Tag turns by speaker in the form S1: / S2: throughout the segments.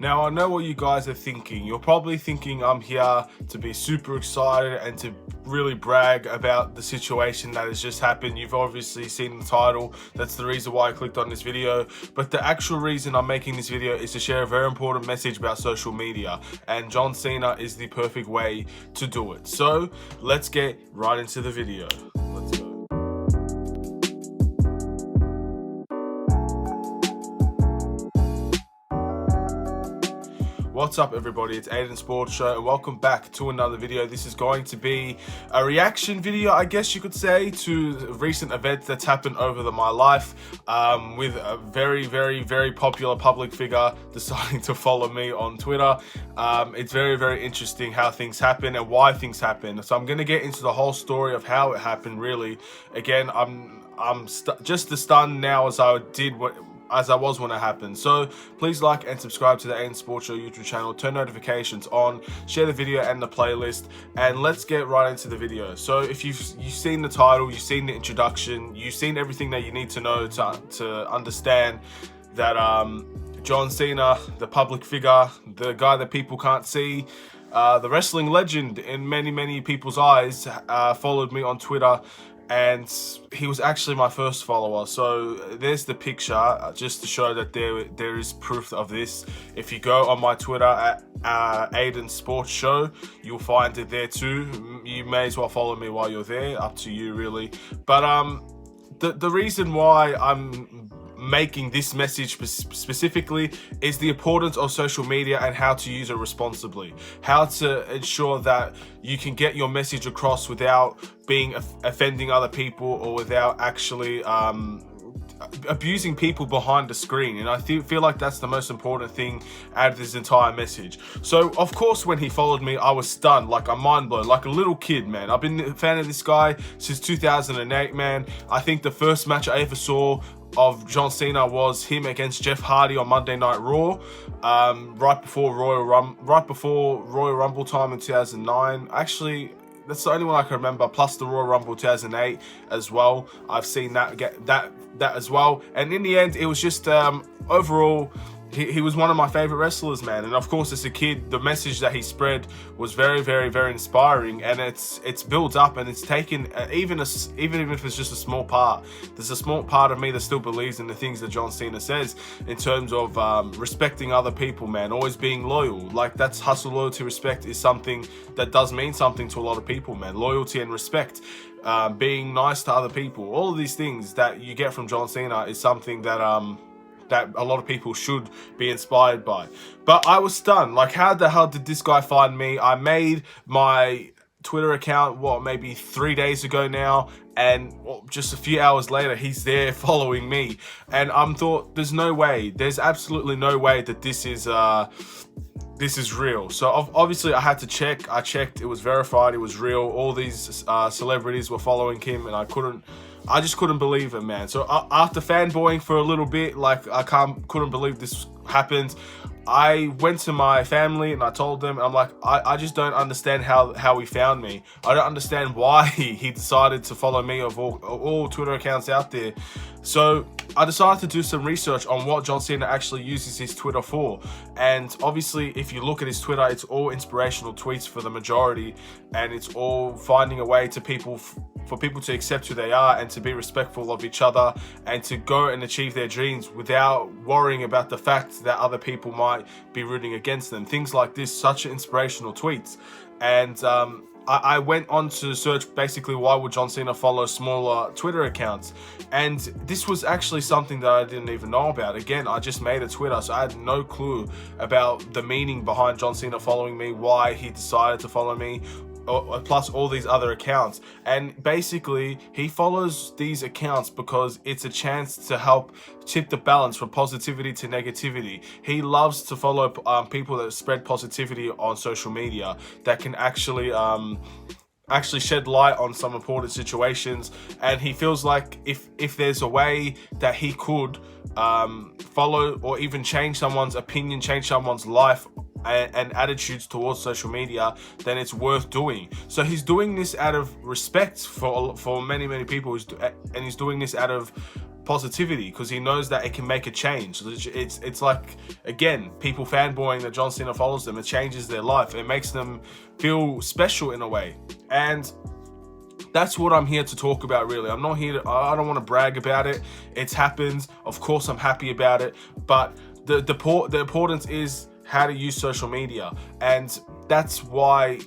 S1: Now, I know what you guys are thinking. You're probably thinking I'm here to be super excited and to really brag about the situation that has just happened. You've obviously seen the title. That's the reason why I clicked on this video. But the actual reason I'm making this video is to share a very important message about social media. And John Cena is the perfect way to do it. So let's get right into the video. Let's go. What's up, everybody? It's Aiden Sports Show and welcome back to another video. This is going to be a reaction video, I guess you could say, to recent events that's happened over my life, with a very popular public figure deciding to follow me on Twitter. It's very interesting how things happen and why things happen. So I'm going to get into the whole story of how it happened, really. Again, I'm just as stunned now as I was when it happened. So please like and subscribe to the Aiden Sports Show YouTube channel, turn notifications on, share the video and the playlist, and let's get right into the video. So if you've seen the title, you've seen the introduction, you've seen everything that you need to know to understand that John Cena, the public figure, the guy that people can't see, the wrestling legend in many people's eyes, followed me on Twitter. And he was actually my first follower. So there's the picture, just to show that there is proof of this. If you go on my Twitter at Aiden Sports Show, you'll find it there too. You may as well follow me while you're there, up to you really. But the reason why I'm making this message specifically is the importance of social media and how to use it responsibly, how to ensure that you can get your message across without being offending other people or without actually abusing people behind the screen. And I feel like that's the most important thing out of this entire message. So of course, when he followed me, I was stunned, like I'm mind blown, like a little kid, man. I've been a fan of this guy since 2008, man. I think the first match I ever saw of John Cena was him against Jeff Hardy on Monday Night Raw, right before Royal Rumble time in 2009. Actually, that's the only one I can remember, plus the Royal Rumble 2008 as well. I've seen that as well. And in the end, it was just overall, he was one of my favorite wrestlers, man. And of course, as a kid, the message that he spread was very inspiring, and it's built up and it's taken, even if it's just a small part, there's a small part of me that still believes in the things that John Cena says in terms of respecting other people, man, always being loyal. Like, that's hustle, loyalty, respect is something that does mean something to a lot of people, man. Loyalty and respect, being nice to other people, all of these things that you get from John Cena is something that that a lot of people should be inspired by. But I was stunned. Like, how the hell did this guy find me? I made my Twitter account, maybe 3 days ago now, and just a few hours later, he's there following me. And I'm thought, there's no way, there's absolutely no way that this is real. So obviously I had to check. I checked, it was verified, it was real. All these celebrities were following him, and I just couldn't believe it, man. So after fanboying for a little bit, like I couldn't believe this happened, I went to my family and I told them, I'm like, I just don't understand how he found me. I don't understand why he decided to follow me of all Twitter accounts out there. So I decided to do some research on what John Cena actually uses his Twitter for. And obviously, if you look at his Twitter, it's all inspirational tweets for the majority, and it's all finding a way to for people to accept who they are and to be respectful of each other and to go and achieve their dreams without worrying about the fact that other people might be rooting against them. Things like this, such inspirational tweets. And I went on to search basically why would John Cena follow smaller Twitter accounts, and this was actually something that I didn't even know about. Again, I just made a Twitter, so I had no clue about the meaning behind John Cena following me, why he decided to follow me, plus all these other accounts. And basically, he follows these accounts because it's a chance to help tip the balance from positivity to negativity. He loves to follow people that spread positivity on social media, that can actually shed light on some important situations. And he feels like if there's a way that he could follow or even change someone's opinion, change someone's life and attitudes towards social media, then it's worth doing. So he's doing this out of respect for many people, and he's doing this out of positivity, because he knows that it can make a change. It's like, again, people fanboying that John Cena follows them. It changes their life. It makes them feel special in a way. And that's what I'm here to talk about, really. I'm not here to, I don't want to brag about it. It's happened. Of course, I'm happy about it. But the importance is how to use social media. And that's why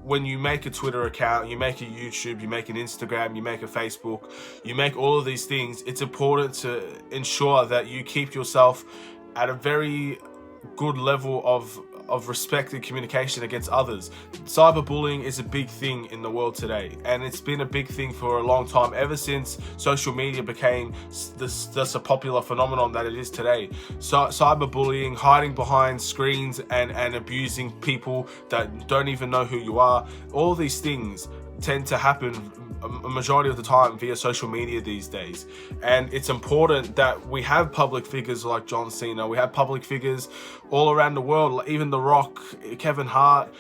S1: when you make a Twitter account, you make a YouTube, you make an Instagram, you make a Facebook, you make all of these things, it's important to ensure that you keep yourself at a very good level of respect and communication against others. Cyberbullying is a big thing in the world today, and it's been a big thing for a long time, ever since social media became this a popular phenomenon that it is today. So cyberbullying, hiding behind screens and abusing people that don't even know who you are, all these things tend to happen a majority of the time via social media these days. And it's important that we have public figures like John Cena, we have public figures all around the world, even The Rock, Kevin Hart,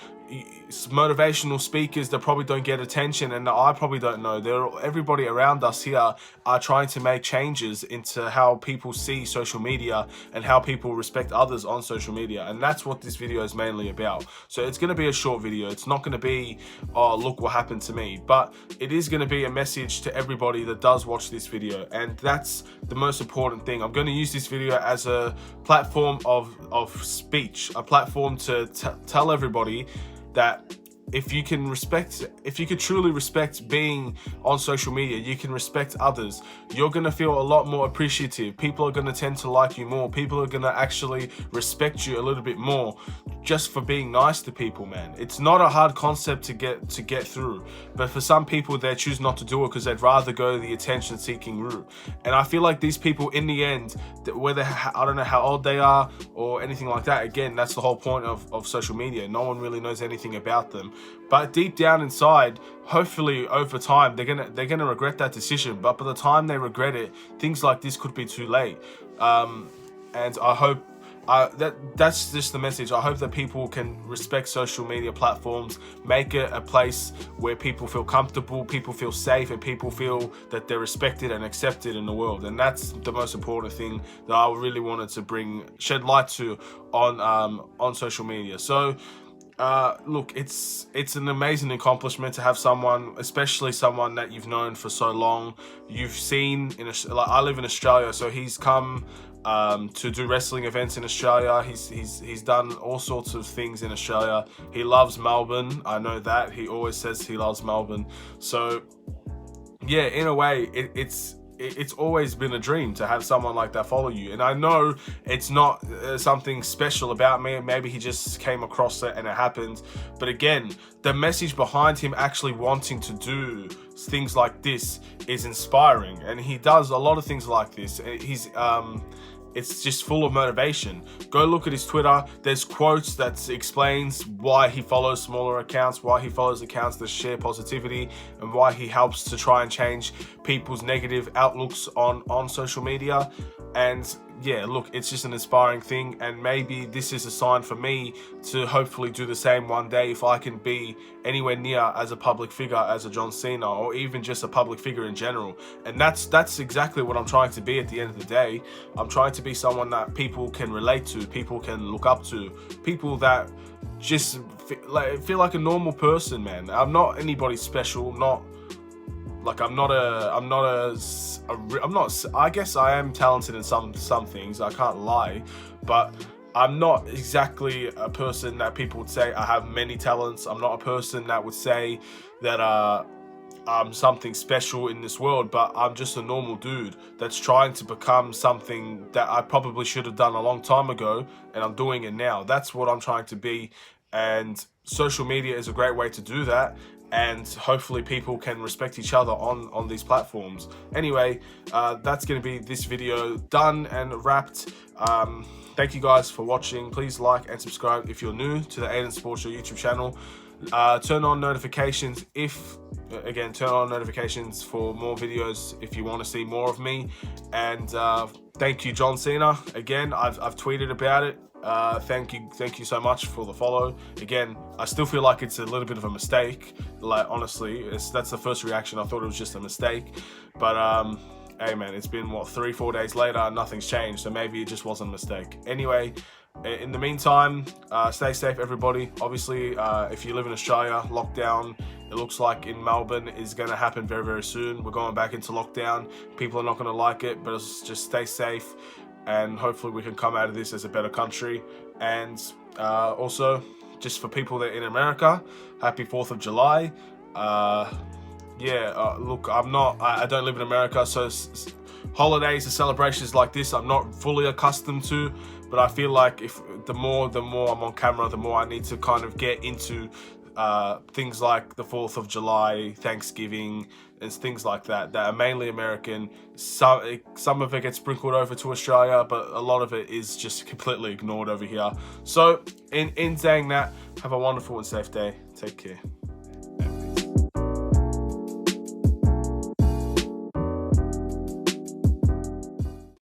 S1: motivational speakers that probably don't get attention and that I probably don't know. Everybody around us here are trying to make changes into how people see social media and how people respect others on social media, and that's what this video is mainly about. So it's going to be a short video. It's not going to be, oh, look what happened to me, but it is going to be a message to everybody that does watch this video, and that's the most important thing. I'm going to use this video as a platform of speech, a platform to tell everybody that if you could truly respect being on social media, you can respect others, you're going to feel a lot more appreciative. People are going to tend to like you more. People are going to actually respect you a little bit more just for being nice to people, man. It's not a hard concept to get through, but for some people, they choose not to do it because they'd rather go the attention seeking route. And I feel like these people, in the end, whether, I don't know how old they are or anything like that, again, that's the whole point of social media. No one really knows anything about them. But deep down inside, hopefully over time, they're gonna regret that decision. But by the time they regret it, things like this could be too late. And I hope that's just the message. I hope that people can respect social media platforms, make it a place where people feel comfortable, people feel safe, and people feel that they're respected and accepted in the world. And that's the most important thing that I really wanted to shed light to on social media. So look, it's an amazing accomplishment to have someone, especially someone that you've known for so long. You've seen like, I live in Australia, so he's come to do wrestling events in Australia. He's done all sorts of things in Australia. He loves Melbourne. I know that. He always says he loves Melbourne. So yeah, in a way, it's always been a dream to have someone like that follow you. And I know it's not something special about me. Maybe he just came across it and it happened. But again, the message behind him actually wanting to do things like this is inspiring. And he does a lot of things like this. It's just full of motivation. Go look at his Twitter. There's quotes that explains why he follows smaller accounts, why he follows accounts that share positivity, and why he helps to try and change people's negative outlooks on social media. And yeah, look, it's just an inspiring thing, and maybe this is a sign for me to hopefully do the same one day if I can be anywhere near as a public figure as a John Cena, or even just a public figure in general. And that's exactly what I'm trying to be at the end of the day. I'm trying to be someone that people can relate to, people can look up to, people that just feel like a normal person, man. I'm not anybody special. I guess I am talented in some things, I can't lie, but I'm not exactly a person that people would say I have many talents. I'm not a person that would say that I'm something special in this world, but I'm just a normal dude that's trying to become something that I probably should have done a long time ago, and I'm doing it now. That's what I'm trying to be, and social media is a great way to do that. And hopefully people can respect each other on these platforms. Anyway, that's going to be this video done and wrapped. Thank you guys for watching. Please like and subscribe if you're new to the Aiden Sports Show YouTube channel. Turn on notifications turn on notifications for more videos if you want to see more of me. And thank you, John Cena. Again, I've tweeted about it. Thank you so much for the follow. Again, I still feel like it's a little bit of a mistake. Like, honestly, that's the first reaction. I thought it was just a mistake, but hey man, it's been what, 3-4 days later, nothing's changed, so maybe it just wasn't a mistake. Anyway, in the meantime, stay safe everybody. Obviously, if you live in Australia, lockdown, it looks like in Melbourne is going to happen very, very soon. We're going back into lockdown. People are not going to like it, but just stay safe, and hopefully we can come out of this as a better country. And also, just for people that are in America, happy 4th of July. Look, I don't live in America, so holidays and celebrations like this I'm not fully accustomed to, but I feel like if the more I'm on camera, the more I need to kind of get into things like the 4th of July, Thanksgiving, and things like that are mainly American. Some of it gets sprinkled over to Australia, but a lot of it is just completely ignored over here. So in saying that, have a wonderful and safe day. Take care.